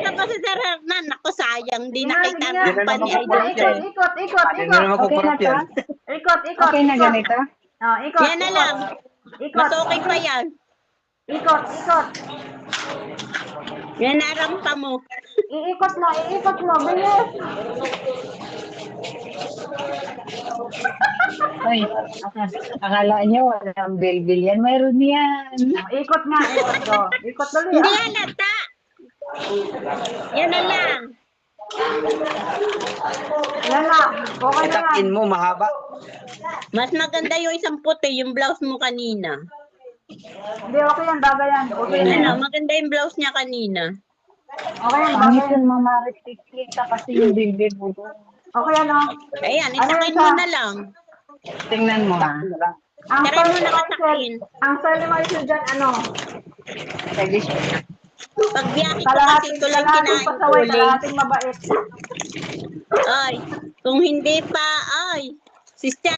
na pa si Sir Hernan. Ako, sayang. Di Sige nakita nga, ang sige pa ni nga. Idol Ikot, Joy. ikot, ikot, Hindi ikot. naman Okay na kukurap to? yan. Ikot, ikot. Okay na ikot. ganito? Oh, ikot, Yan na ikot. lang. Ikot. Mas okay pa yan. Ikot, ikot. Yan narampa mo. Iikot mo, iikot mo. Bilis. Ay, akala niyo walang bilbil yan. Mayroon yan. Ikot nga, ikot. Oh. Ikot tuloy. Hindi Ah. halata. Yan na lang. Yan lang. Okay na yan. Itakin mo, mahaba. Mas maganda yung isang puti, yung blouse mo kanina. Hindi, okay yan. Bagay yan. Okay yan. Ano, maganda yung blouse niya kanina. Okay yan, bagay Pangit yan. yun, mamarik kita kasi yung bilbil mo doon. Okay yan, oh. Ayan, Ano itakin yun, mo sa- na lang. Tingnan mo ha. Ang Try mo selling nakatakin. ang selling moisture dyan, ano? Pag biyahe ko kasi tuloy kinain pasaway, tuloy. kalahating mabait. Ay, kung hindi pa, ay, sister.